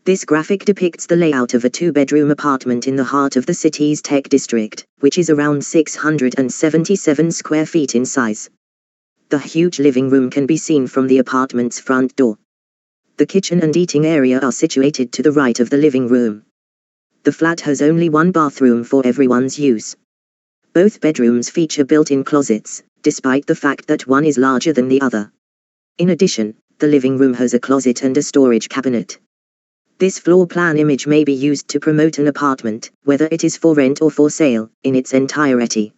This graphic depicts the layout of a two-bedroom apartment in the heart of the city's tech district, which is around 677 square feet in size. The huge living room can be seen from the apartment's front door. The kitchen and eating area are situated to the right of the living room. The flat has only one bathroom for everyone's use. Both bedrooms feature built-in closets, despite the fact that one is larger than the other. In addition, the living room has a closet and a storage cabinet. This floor plan image may be used to promote an apartment, whether it is for rent or for sale, in its entirety.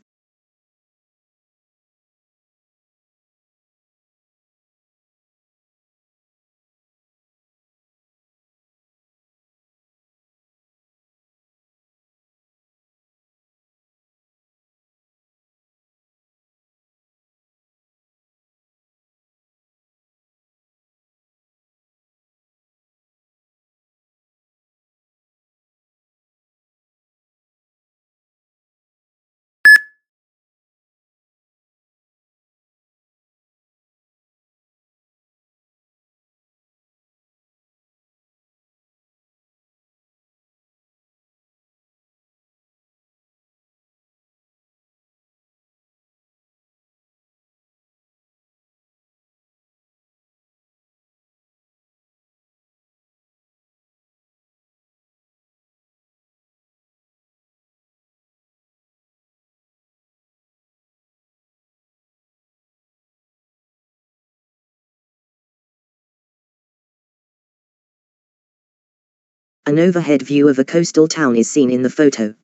An overhead view of a coastal town is seen in the photo.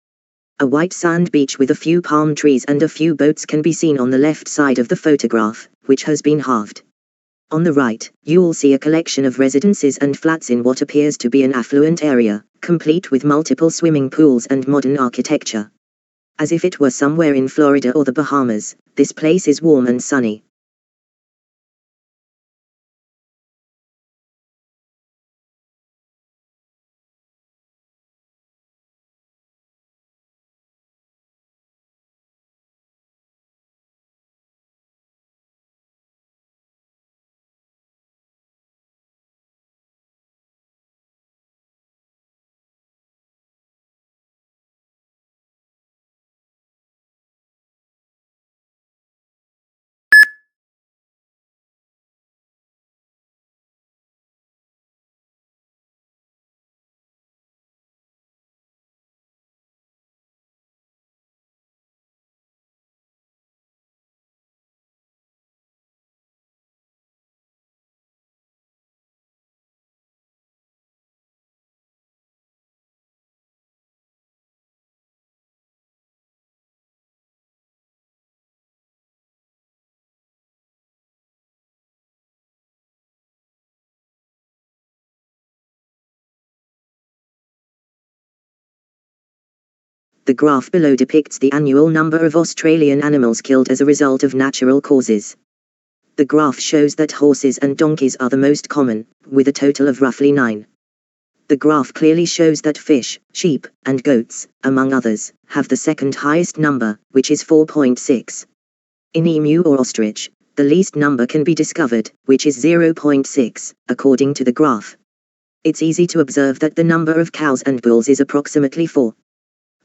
A white sand beach with a few palm trees and a few boats can be seen on the left side of the photograph, which has been halved. On the right, you will see a collection of residences and flats in what appears to be an affluent area, complete with multiple swimming pools and modern architecture. As if it were somewhere in Florida or the Bahamas, this place is warm and sunny. The graph below depicts the annual number of Australian animals killed as a result of natural causes. The graph shows that horses and donkeys are the most common, with a total of roughly 9. The graph clearly shows that fish, sheep, and goats, among others, have the second highest number, which is 4.6. In emu or ostrich, the least number can be discovered, which is 0.6, according to the graph. It's easy to observe that the number of cows and bulls is approximately 4.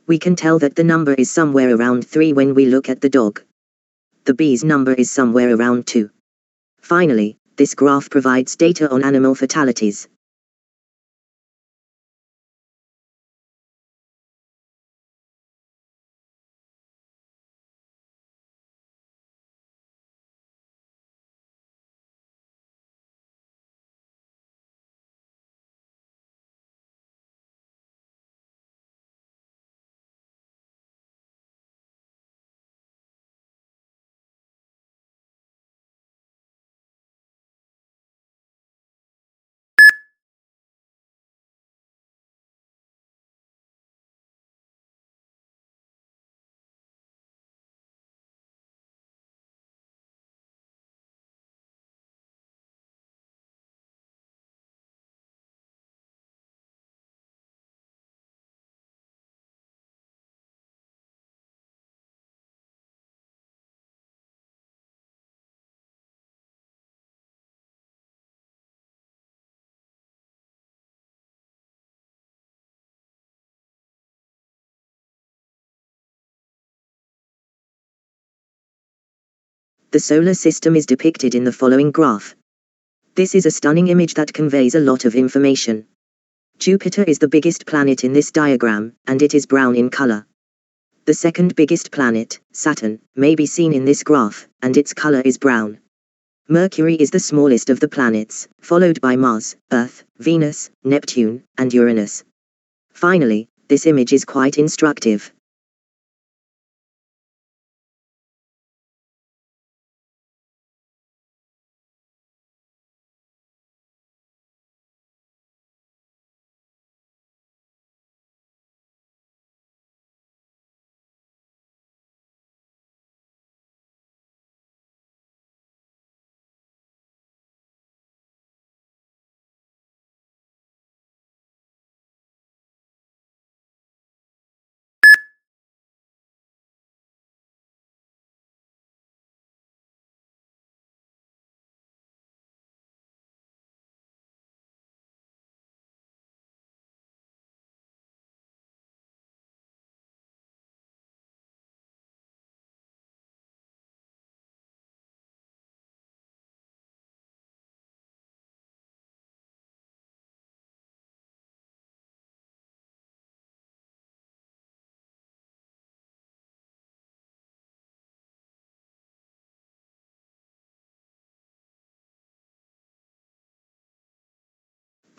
We can tell that the number is somewhere around 3 when we look at the dog. The bee's number is somewhere around 2. Finally, this graph provides data on animal fatalities. The solar system is depicted in the following graph. This is a stunning image that conveys a lot of information. Jupiter is the biggest planet in this diagram, and it is brown in color. The second biggest planet, Saturn, may be seen in this graph, and its color is brown. Mercury is the smallest of the planets, followed by Mars, Earth, Venus, Neptune, and Uranus. Finally, this image is quite instructive.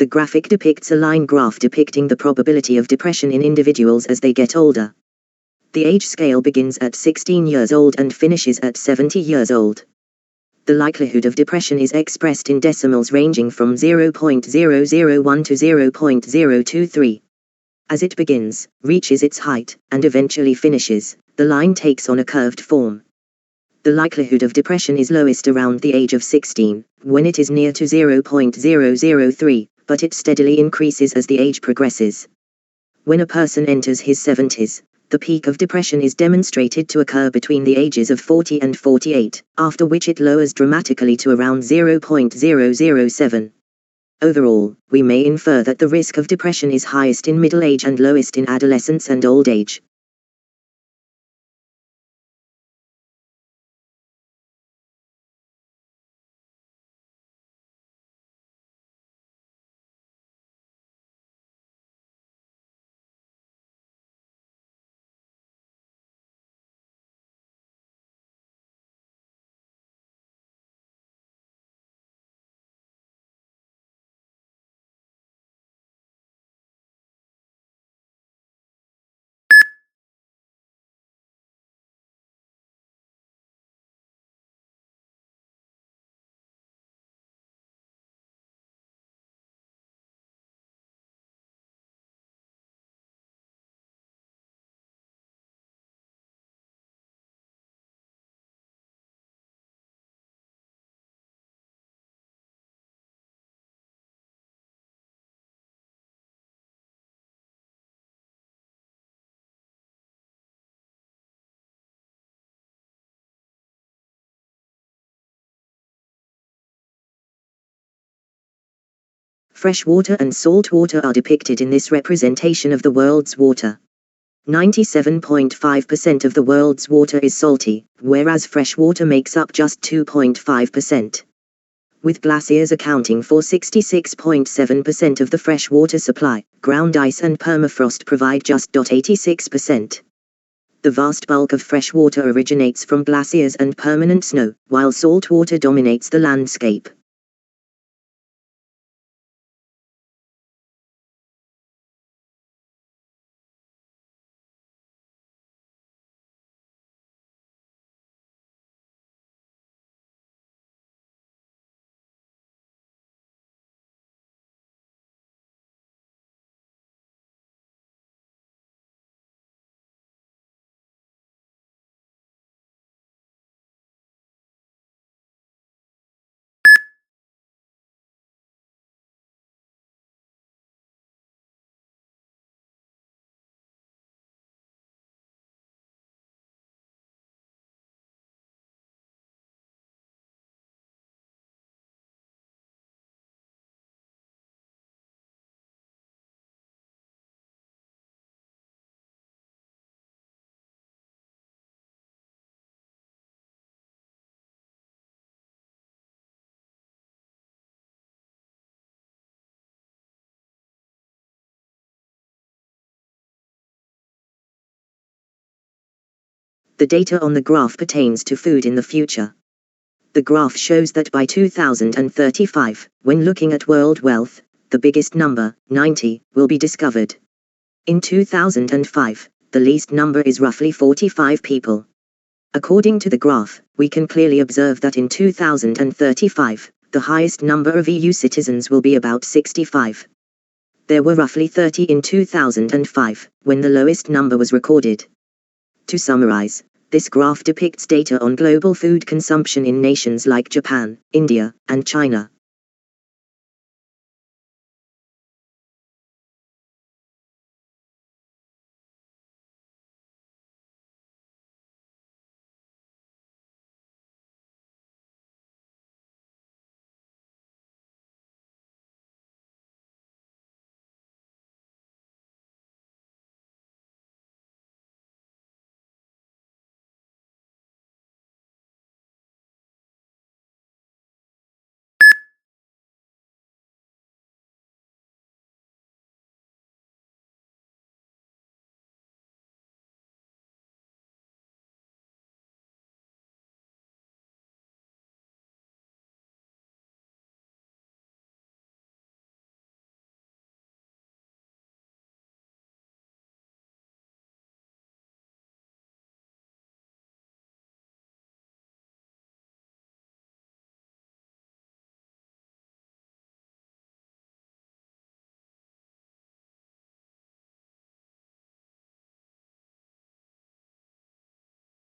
The graphic depicts a line graph depicting the probability of depression in individuals as they get older. The age scale begins at 16 years old and finishes at 70 years old. The likelihood of depression is expressed in decimals ranging from 0.001 to 0.023. As it begins, reaches its height, and eventually finishes, the line takes on a curved form. The likelihood of depression is lowest around the age of 16, when it is near to 0.003, but it steadily increases as the age progresses. When a person enters his 70s, the peak of depression is demonstrated to occur between the ages of 40 and 48, after which it lowers dramatically to around 0.007. Overall, we may infer that the risk of depression is highest in middle age and lowest in adolescence and old age. Fresh water and salt water are depicted in this representation of the world's water. 97.5% of the world's water is salty, whereas fresh water makes up just 2.5%. With glaciers accounting for 66.7% of the fresh water supply, ground ice and permafrost provide just 86%. The vast bulk of fresh water originates from glaciers and permanent snow, while salt water dominates the landscape. The data on the graph pertains to food in the future. The graph shows that by 2035, when looking at world wealth, the biggest number, 90, will be discovered. In 2005, the least number is roughly 45 people. According to the graph, we can clearly observe that in 2035, the highest number of EU citizens will be about 65. There were roughly 30 in 2005, when the lowest number was recorded. To summarize, this graph depicts data on global food consumption in nations like Japan, India, and China.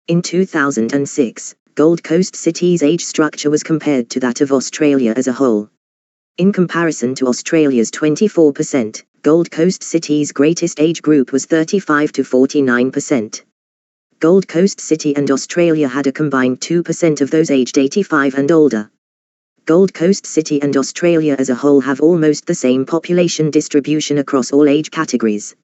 In 2006, Gold Coast City's age structure was compared to that of Australia as a whole. In comparison to Australia's 24%, Gold Coast City's greatest age group was 35 to 49%. Gold Coast City and Australia had a combined 2% of those aged 85 and older. Gold Coast City and Australia as a whole have almost the same population distribution across all age categories.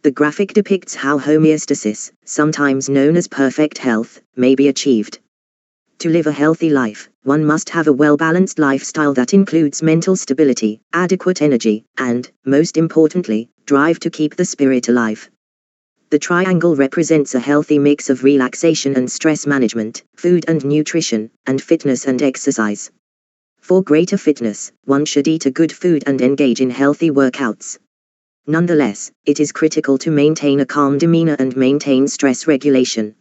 The graphic depicts how homeostasis, sometimes known as perfect health, may be achieved. To live a healthy life, one must have a well-balanced lifestyle that includes mental stability, adequate energy, and, most importantly, drive to keep the spirit alive. The triangle represents a healthy mix of relaxation and stress management, food and nutrition, and fitness and exercise. For greater fitness, one should eat a good food and engage in healthy workouts. Nonetheless, it is critical to maintain a calm demeanor and maintain stress regulation.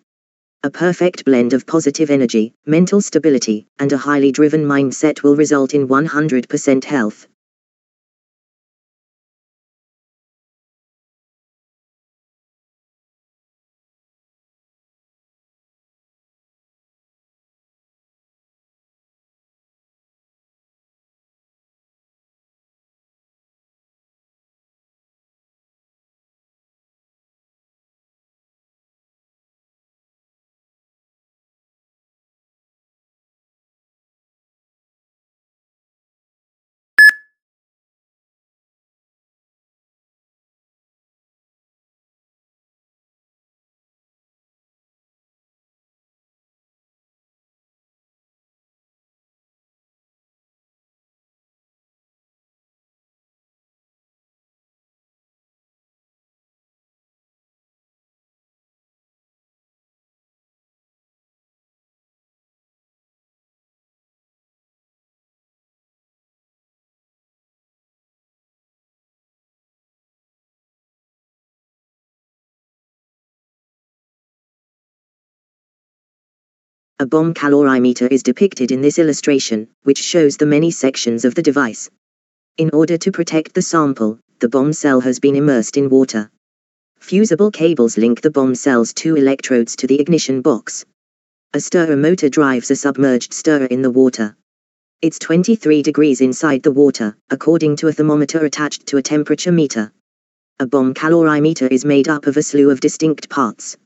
A perfect blend of positive energy, mental stability, and a highly driven mindset will result in 100% health. A bomb calorimeter is depicted in this illustration, which shows the many sections of the device. In order to protect the sample, the bomb cell has been immersed in water. Fusible cables link the bomb cell's two electrodes to the ignition box. A stirrer motor drives a submerged stirrer in the water. It's 23 degrees inside the water, according to a thermometer attached to a temperature meter. A bomb calorimeter is made up of a slew of distinct parts.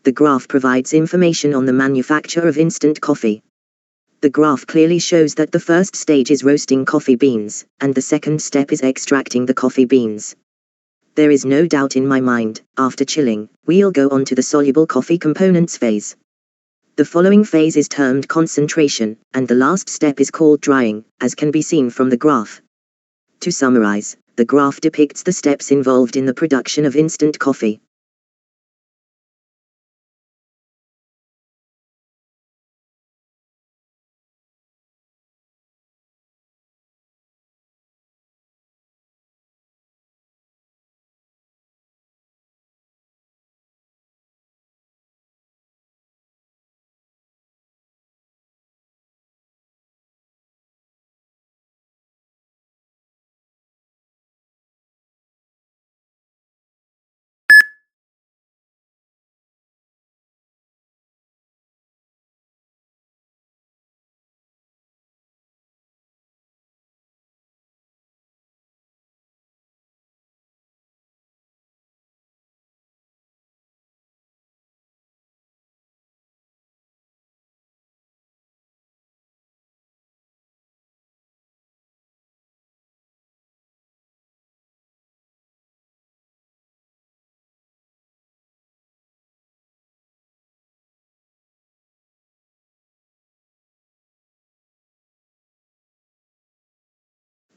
The graph provides information on the manufacture of instant coffee. The graph clearly shows that the first stage is roasting coffee beans, and the second step is extracting the coffee beans. There is no doubt in my mind, after chilling, we'll go on to the soluble coffee components phase. The following phase is termed concentration, and the last step is called drying, as can be seen from the graph. To summarize, the graph depicts the steps involved in the production of instant coffee.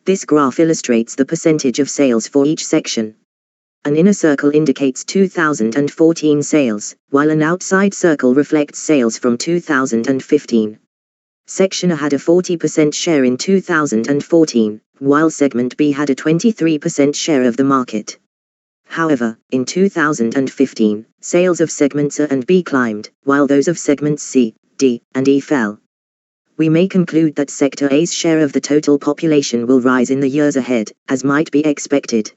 This graph illustrates the percentage of sales for each section. An inner circle indicates 2014 sales, while an outside circle reflects sales from 2015. Section A had a 40% share in 2014, while Segment B had a 23% share of the market. However, in 2015, sales of Segments A and B climbed, while those of Segments C, D, and E fell. We may conclude that Sector A's share of the total population will rise in the years ahead, as might be expected.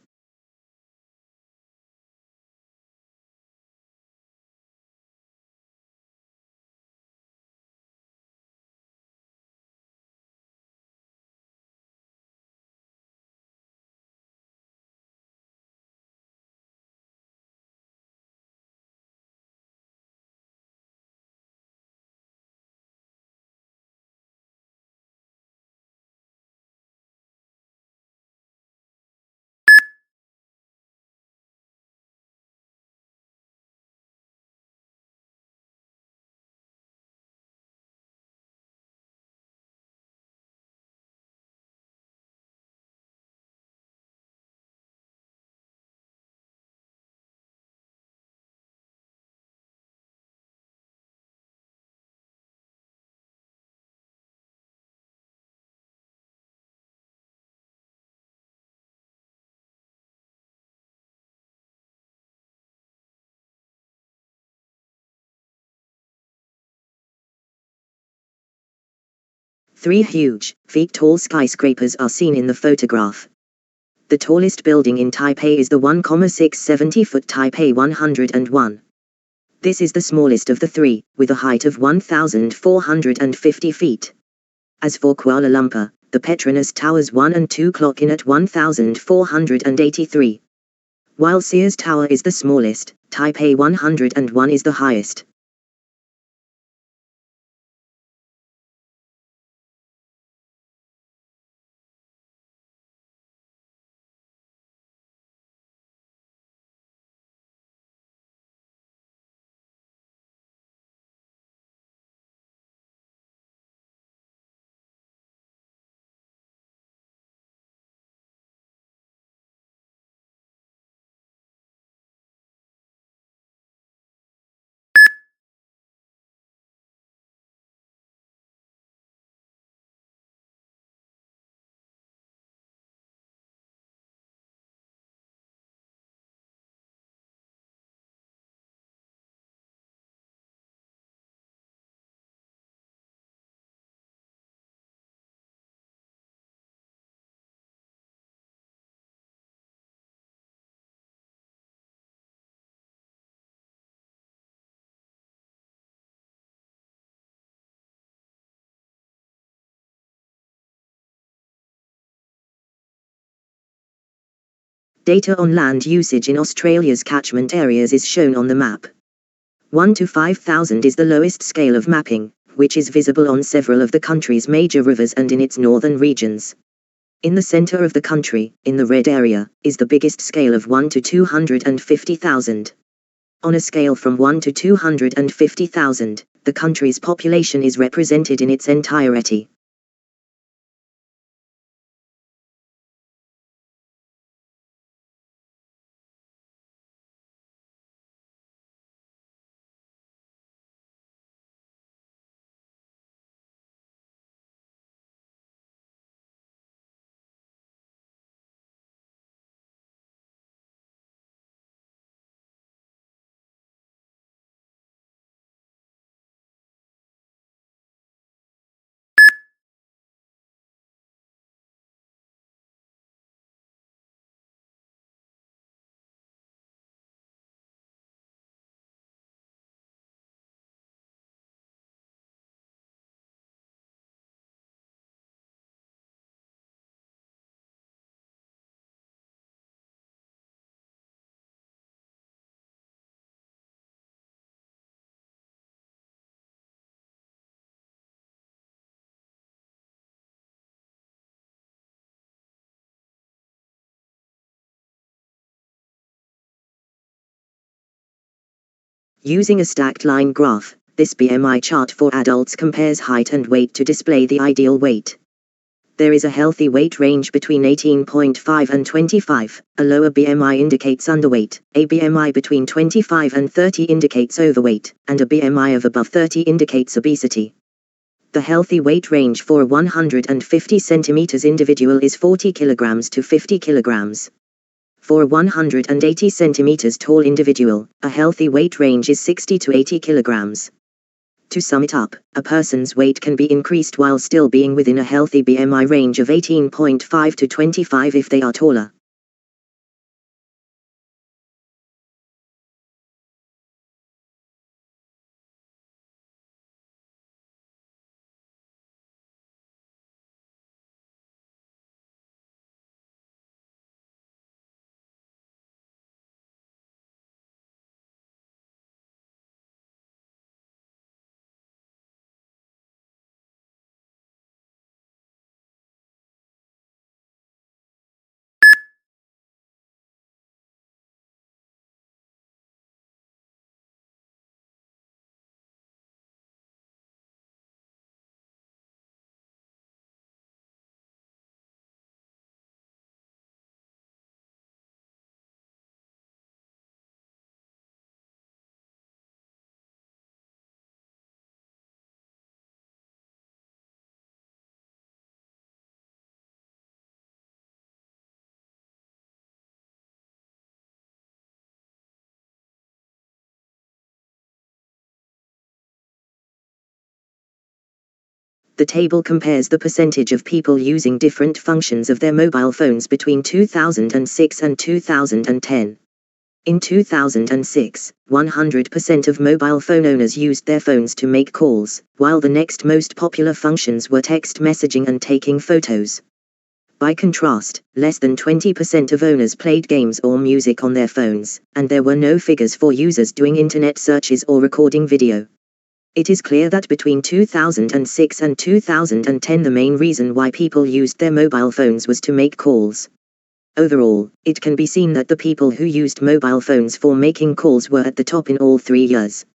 Three huge, feet-tall skyscrapers are seen in the photograph. The tallest building in Taipei is the 1,670-foot Taipei 101. This is the smallest of the three, with a height of 1,450 feet. As for Kuala Lumpur, the Petronas Towers 1 and 2 clock in at 1,483. While Sears Tower is the smallest, Taipei 101 is the highest. Data on land usage in Australia's catchment areas is shown on the map. 1 to 5,000 is the lowest scale of mapping, which is visible on several of the country's major rivers and in its northern regions. In the center of the country, in the red area, is the biggest scale of 1 to 250,000. On a scale from 1 to 250,000, the country's population is represented in its entirety. Using a stacked line graph, this BMI chart for adults compares height and weight to display the ideal weight. There is a healthy weight range between 18.5 and 25, a lower BMI indicates underweight, a BMI between 25 and 30 indicates overweight, and a BMI of above 30 indicates obesity. The healthy weight range for a 150 cm individual is 40 kg to 50 kg. For a 180 cm tall individual, a healthy weight range is 60 to 80 kg. To sum it up, a person's weight can be increased while still being within a healthy BMI range of 18.5 to 25 if they are taller. The table compares the percentage of people using different functions of their mobile phones between 2006 and 2010. In 2006, 100% of mobile phone owners used their phones to make calls, while the next most popular functions were text messaging and taking photos. By contrast, less than 20% of owners played games or music on their phones, and there were no figures for users doing internet searches or recording video. It is clear that between 2006 and 2010 the main reason why people used their mobile phones was to make calls. Overall, it can be seen that the people who used mobile phones for making calls were at the top in all 3 years.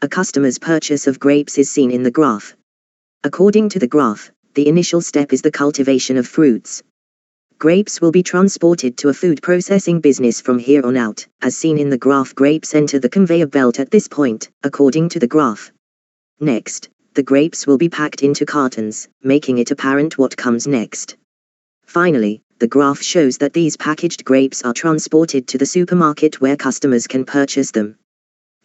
A customer's purchase of grapes is seen in the graph. According to the graph, the initial step is the cultivation of fruits. Grapes will be transported to a food processing business from here on out. As seen in the graph, grapes enter the conveyor belt at this point, according to the graph. Next, the grapes will be packed into cartons, making it apparent what comes next. Finally, the graph shows that these packaged grapes are transported to the supermarket where customers can purchase them.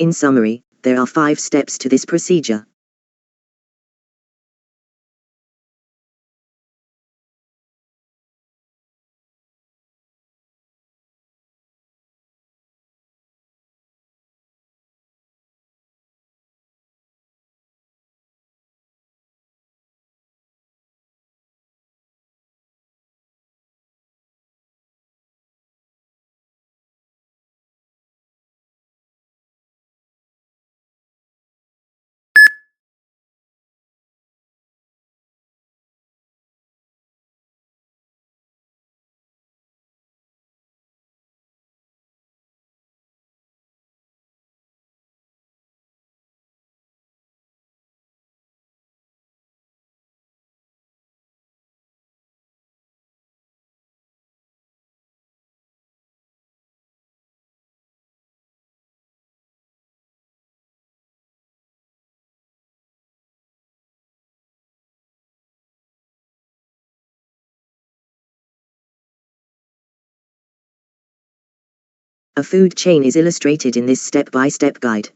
In summary, there are 5 steps to this procedure. A food chain is illustrated in this step-by-step guide.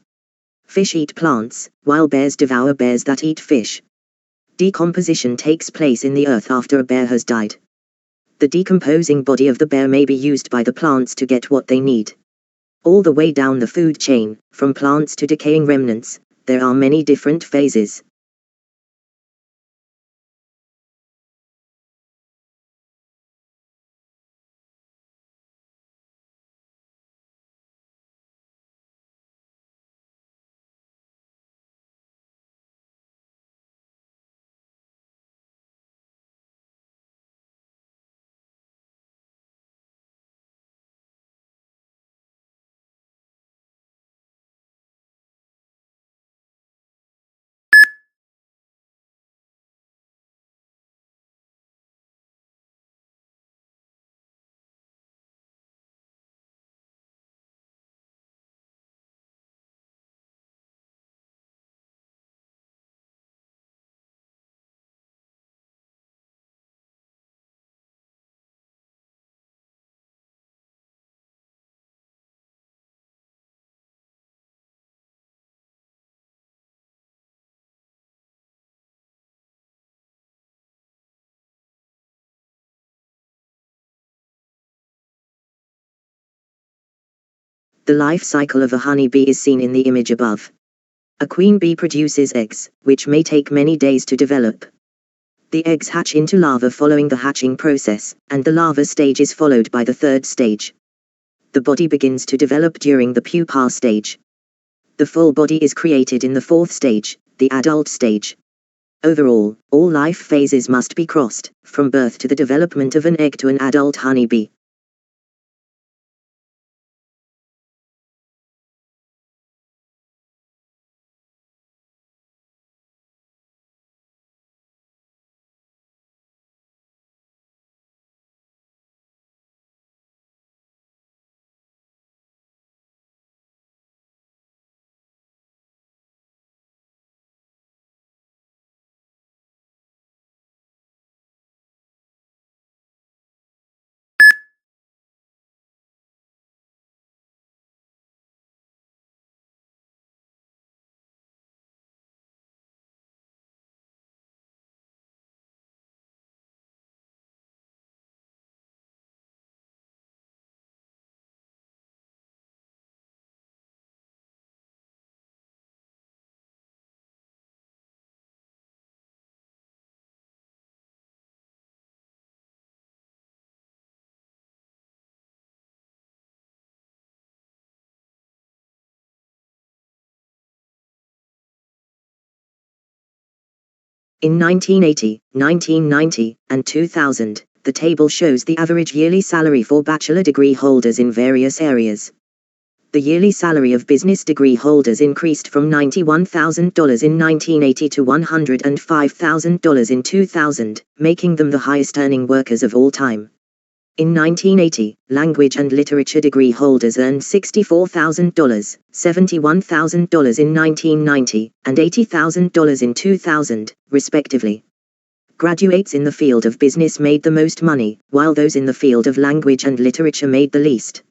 Fish eat plants, while bears devour bears that eat fish. Decomposition takes place in the earth after a bear has died. The decomposing body of the bear may be used by the plants to get what they need. All the way down the food chain, from plants to decaying remnants, there are many different phases. The life cycle of a honeybee is seen in the image above. A queen bee produces eggs, which may take many days to develop. The eggs hatch into larvae following the hatching process, and the larva stage is followed by the third stage. The body begins to develop during the pupa stage. The full body is created in the fourth stage, the adult stage. Overall, all life phases must be crossed, from birth to the development of an egg to an adult honeybee. In 1980, 1990, and 2000, the table shows the average yearly salary for bachelor degree holders in various areas. The yearly salary of business degree holders increased from $91,000 in 1980 to $105,000 in 2000, making them the highest earning workers of all time. In 1980, language and literature degree holders earned $64,000, $71,000 in 1990, and $80,000 in 2000, respectively. Graduates in the field of business made the most money, while those in the field of language and literature made the least.